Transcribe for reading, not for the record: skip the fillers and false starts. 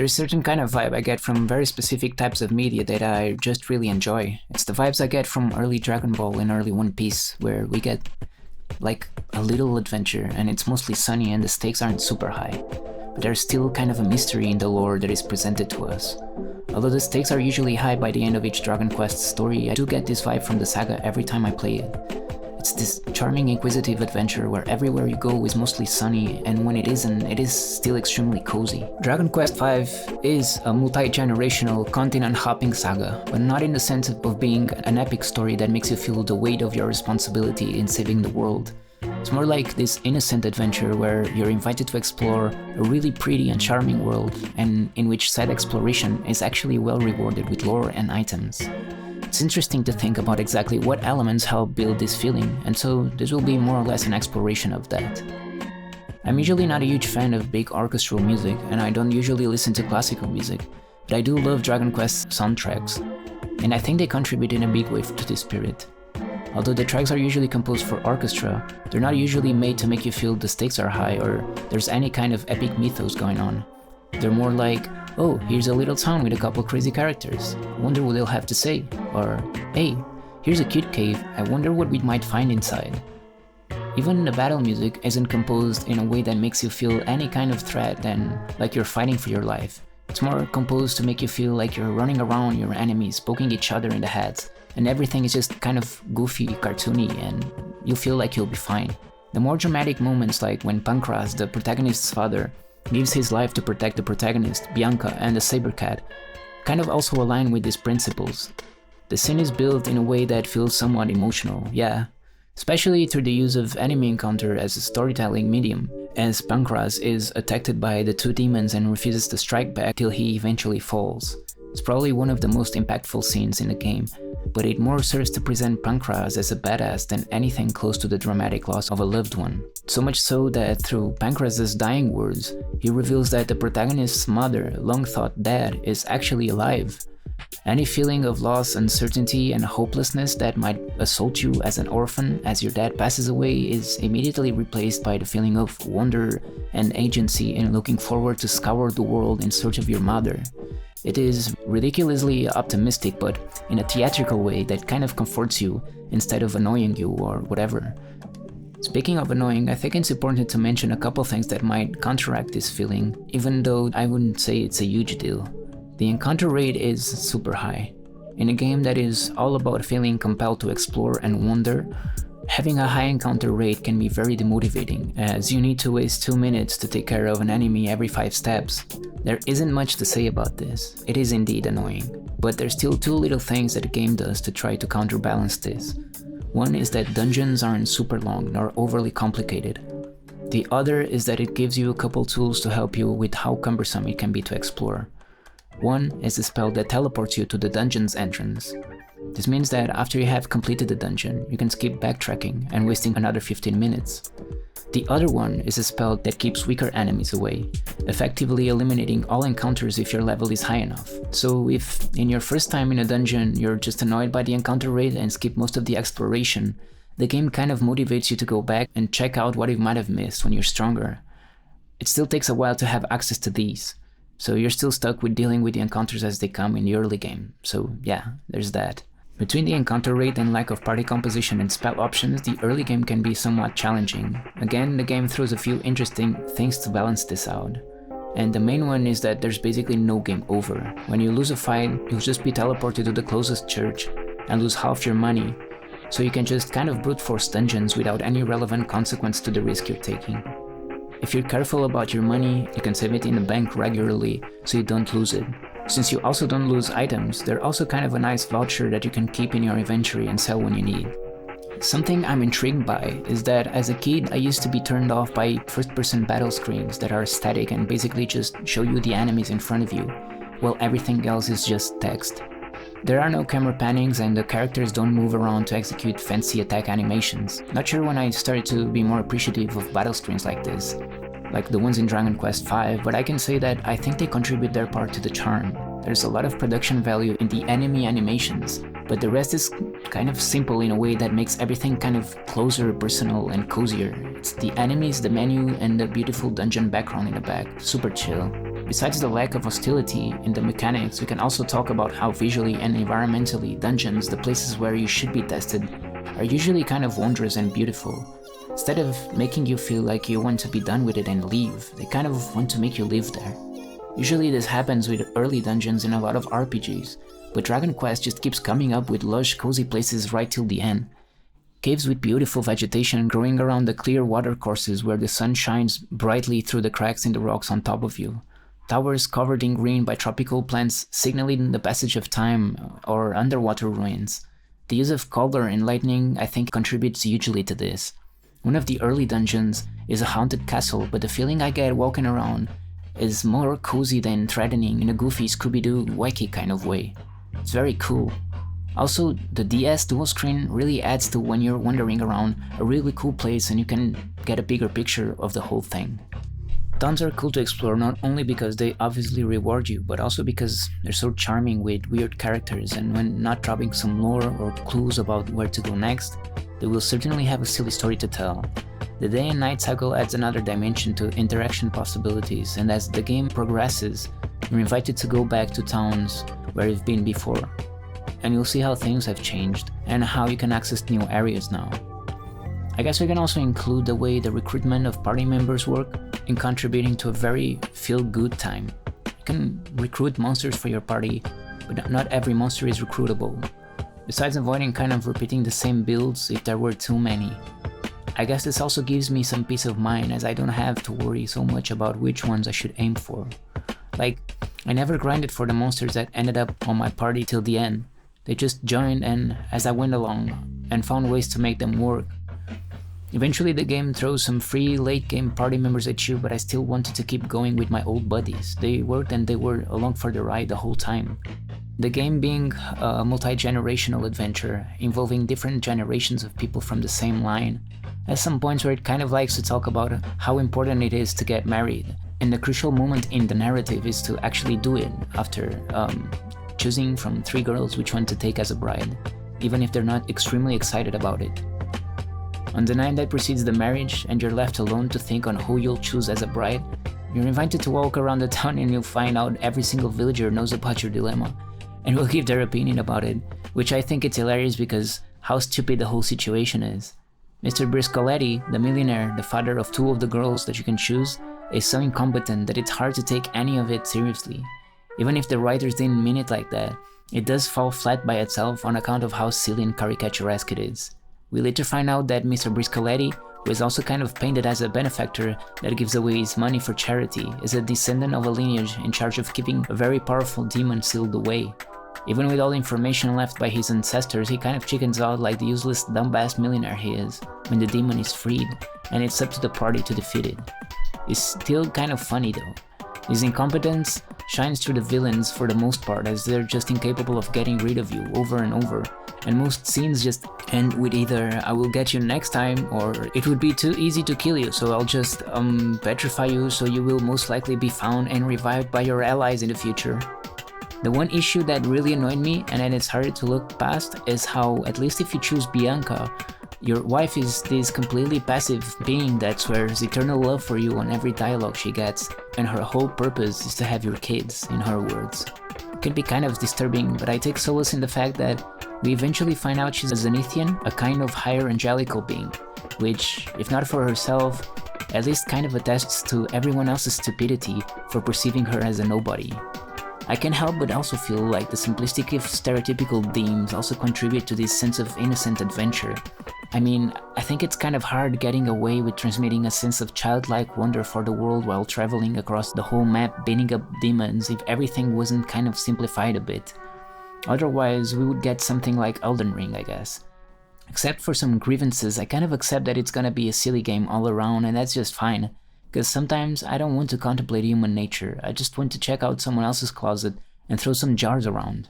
There's a certain kind of vibe I get from very specific types of media that I just really enjoy. It's the vibes I get from early Dragon Ball and early One Piece, where we get like a little adventure and it's mostly sunny and the stakes aren't super high. But there's still kind of a mystery in the lore that is presented to us. Although the stakes are usually high by the end of each Dragon Quest story, I do get this vibe from the saga every time I play it. It's this charming inquisitive adventure where everywhere you go is mostly sunny, and when it isn't, it is still extremely cozy. Dragon Quest V is a multi-generational, continent-hopping saga, but not in the sense of being an epic story that makes you feel the weight of your responsibility in saving the world. It's more like this innocent adventure where you're invited to explore a really pretty and charming world, and in which said exploration is actually well rewarded with lore and items. It's interesting to think about exactly what elements help build this feeling, and so this will be more or less an exploration of that. I'm usually not a huge fan of big orchestral music, and I don't usually listen to classical music, but I do love Dragon Quest soundtracks, and I think they contribute in a big way to this spirit. Although the tracks are usually composed for orchestra, they're not usually made to make you feel the stakes are high or there's any kind of epic mythos going on. They're more like, oh, here's a little town with a couple crazy characters, wonder what they'll have to say, or hey, here's a cute cave, I wonder what we might find inside. Even the battle music isn't composed in a way that makes you feel any kind of threat than like you're fighting for your life. It's more composed to make you feel like you're running around your enemies, poking each other in the heads, and everything is just kind of goofy, cartoony, and you feel like you'll be fine. The more dramatic moments, like when Pancras, the protagonist's father, gives his life to protect the protagonist, Bianca, and the Saber Cat, kind of also align with these principles. The scene is built in a way that feels somewhat emotional, yeah, especially through the use of enemy encounter as a storytelling medium, as Pancras is attacked by the two demons and refuses to strike back till he eventually falls. It's probably one of the most impactful scenes in the game, but it more serves to present Pancras as a badass than anything close to the dramatic loss of a loved one. So much so that through Pancras' dying words, he reveals that the protagonist's mother, long thought dead, is actually alive. Any feeling of loss, uncertainty, and hopelessness that might assault you as an orphan as your dad passes away is immediately replaced by the feeling of wonder and agency in looking forward to scour the world in search of your mother. It is ridiculously optimistic, but in a theatrical way that kind of comforts you instead of annoying you or whatever. Speaking of annoying, I think it's important to mention a couple things that might counteract this feeling, even though I wouldn't say it's a huge deal. The encounter rate is super high. In a game that is all about feeling compelled to explore and wonder, having a high encounter rate can be very demotivating, as you need to waste 2 minutes to take care of an enemy every 5 steps. There isn't much to say about this. It is indeed annoying, but there's still 2 little things that the game does to try to counterbalance this. One is that dungeons aren't super long nor overly complicated. The other is that it gives you a couple tools to help you with how cumbersome it can be to explore. One is a spell that teleports you to the dungeon's entrance. This means that after you have completed the dungeon, you can skip backtracking and wasting another 15 minutes. The other one is a spell that keeps weaker enemies away, effectively eliminating all encounters if your level is high enough. So if in your first time in a dungeon you're just annoyed by the encounter rate and skip most of the exploration, the game kind of motivates you to go back and check out what you might have missed when you're stronger. It still takes a while to have access to these, so you're still stuck with dealing with the encounters as they come in the early game, so yeah, there's that. Between the encounter rate and lack of party composition and spell options, the early game can be somewhat challenging. Again, the game throws a few interesting things to balance this out. And the main one is that there's basically no game over. When you lose a fight, you'll just be teleported to the closest church and lose half your money, so you can just kind of brute force dungeons without any relevant consequence to the risk you're taking. If you're careful about your money, you can save it in the bank regularly so you don't lose it. Since you also don't lose items, they're also kind of a nice voucher that you can keep in your inventory and sell when you need. Something I'm intrigued by is that as a kid I used to be turned off by first-person battle screens that are static and basically just show you the enemies in front of you, while everything else is just text. There are no camera pannings and the characters don't move around to execute fancy attack animations. Not sure when I started to be more appreciative of battle screens like this, like the ones in Dragon Quest V, but I can say that I think they contribute their part to the charm. There's a lot of production value in the enemy animations, but the rest is kind of simple in a way that makes everything kind of closer, personal, and cozier. It's the enemies, the menu, and the beautiful dungeon background in the back. Super chill. Besides the lack of hostility in the mechanics, we can also talk about how visually and environmentally dungeons, the places where you should be tested, are usually kind of wondrous and beautiful. Instead of making you feel like you want to be done with it and leave, they kind of want to make you live there. Usually this happens with early dungeons in a lot of RPGs, but Dragon Quest just keeps coming up with lush, cozy places right till the end. Caves with beautiful vegetation growing around the clear watercourses where the sun shines brightly through the cracks in the rocks on top of you. Towers covered in green by tropical plants signaling the passage of time, or underwater ruins. The use of color and lightning, I think, contributes hugely to this. One of the early dungeons is a haunted castle, but the feeling I get walking around is more cozy than threatening in a goofy Scooby-Doo wacky kind of way. It's very cool. Also, the DS dual screen really adds to when you're wandering around a really cool place and you can get a bigger picture of the whole thing. Towns are cool to explore not only because they obviously reward you, but also because they're so charming with weird characters, and when not dropping some lore or clues about where to go next, they will certainly have a silly story to tell. The day and night cycle adds another dimension to interaction possibilities, and as the game progresses, you're invited to go back to towns where you've been before. And you'll see how things have changed, and how you can access new areas now. I guess we can also include the way the recruitment of party members work in contributing to a very feel-good time. You can recruit monsters for your party, but not every monster is recruitable. Besides avoiding kind of repeating the same builds if there were too many. I guess this also gives me some peace of mind, as I don't have to worry so much about which ones I should aim for. Like, I never grinded for the monsters that ended up on my party till the end. They just joined and as I went along, and found ways to make them work. Eventually the game throws some free late game party members at you, but I still wanted to keep going with my old buddies. They worked and they were along for the ride the whole time. The game being a multi-generational adventure, involving different generations of people from the same line, has some points where it kind of likes to talk about how important it is to get married, and the crucial moment in the narrative is to actually do it after choosing from 3 girls which one to take as a bride, even if they're not extremely excited about it. On the night that precedes the marriage, and you're left alone to think on who you'll choose as a bride, you're invited to walk around the town and you'll find out every single villager knows about your dilemma, and will give their opinion about it, which I think it's hilarious because how stupid the whole situation is. Mr. Briscoletti, the millionaire, the father of 2 of the girls that you can choose, is so incompetent that it's hard to take any of it seriously. Even if the writers didn't mean it like that, it does fall flat by itself on account of how silly and caricaturesque it is. We later find out that Mr. Briscoletti, who is also kind of painted as a benefactor that gives away his money for charity, is a descendant of a lineage in charge of keeping a very powerful demon sealed away. Even with all the information left by his ancestors, he kind of chickens out like the useless dumbass millionaire he is when the demon is freed, and it's up to the party to defeat it. It's still kind of funny though. His incompetence shines through the villains for the most part, as they're just incapable of getting rid of you over and over, and most scenes just end with either "I will get you next time" or "it would be too easy to kill you, so I'll just petrify you so you will most likely be found and revived by your allies in the future." The one issue that really annoyed me, and that it's hard to look past, is how, at least if you choose Bianca, your wife is this completely passive being that swears eternal love for you on every dialogue she gets, and her whole purpose is to have your kids, in her words. It can be kind of disturbing, but I take solace in the fact that we eventually find out she's a Zenithian, a kind of higher angelical being, which, if not for herself, at least kind of attests to everyone else's stupidity for perceiving her as a nobody. I can't help but also feel like the simplistic if stereotypical themes also contribute to this sense of innocent adventure. I mean, I think it's kind of hard getting away with transmitting a sense of childlike wonder for the world while traveling across the whole map beating up demons if everything wasn't kind of simplified a bit. Otherwise, we would get something like Elden Ring, I guess. Except for some grievances, I kind of accept that it's gonna be a silly game all around, and that's just fine. Because sometimes I don't want to contemplate human nature, I just want to check out someone else's closet and throw some jars around.